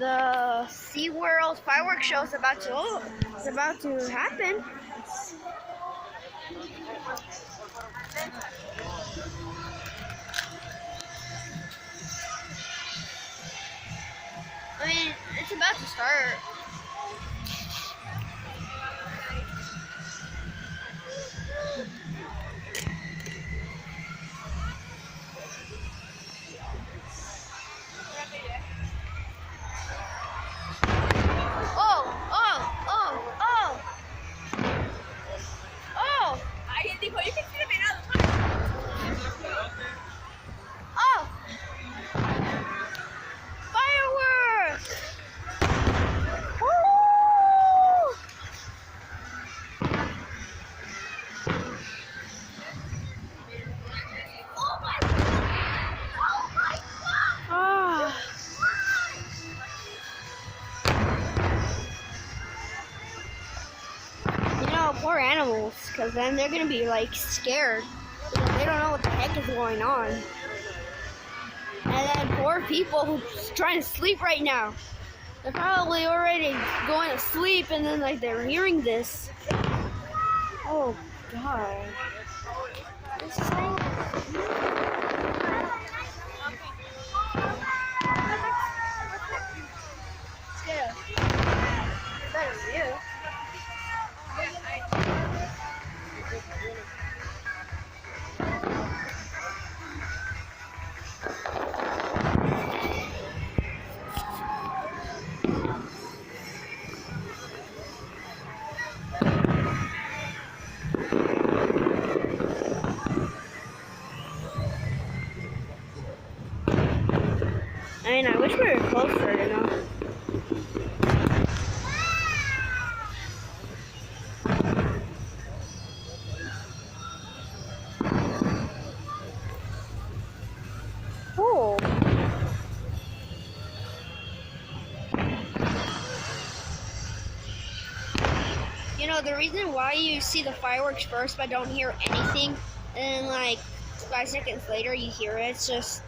the SeaWorld fireworks show is about to happen. I mean, it's about to start. Poor animals, because then they're gonna be like scared. They don't know what the heck is going on. And then poor people who's trying to sleep right now. They're probably already going to sleep, and then like they're hearing this. Oh God. This is better view. I mean, I wish we were closer, you know. Cool. You know, the reason why you see the fireworks first but don't hear anything, and then like 5 seconds later you hear it, it's just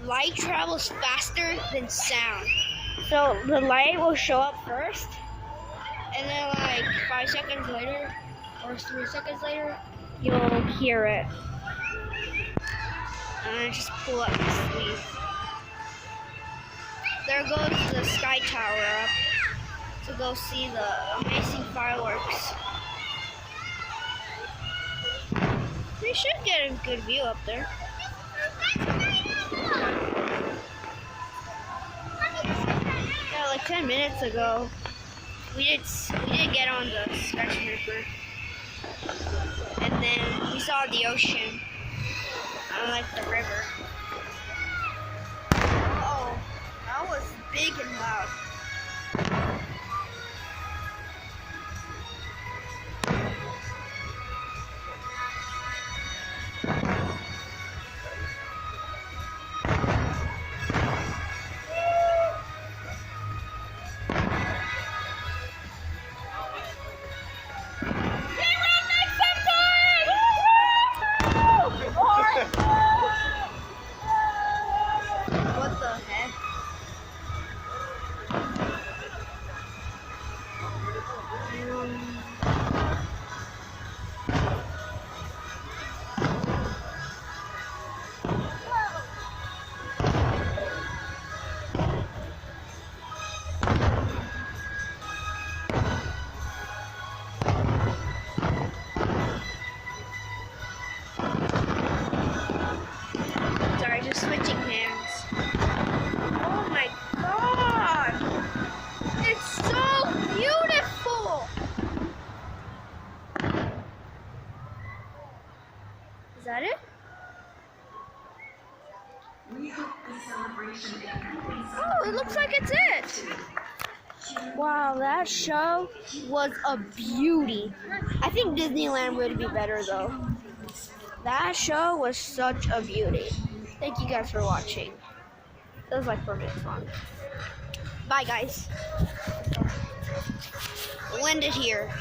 light travels faster than sound. So the light will show up first, and then like 5 seconds later, or 3 seconds later, you'll hear it. And I just pull up the sleeve. There goes the sky tower up to go see the amazing fireworks. We should get a good view up there. Yeah, like 10 minutes ago, we did get on the skyscraper, and then we saw the ocean, like the river. Oh, that was big and loud. What the heck? Sorry, just switching hands. Oh my God! It's so beautiful! Is that it? Oh, it looks like it's it! Wow, that show was a beauty. I think Disneyland would be better though. That show was such a beauty. Thank you guys for watching. That was like 4 minutes long. Bye guys. We'll end it here.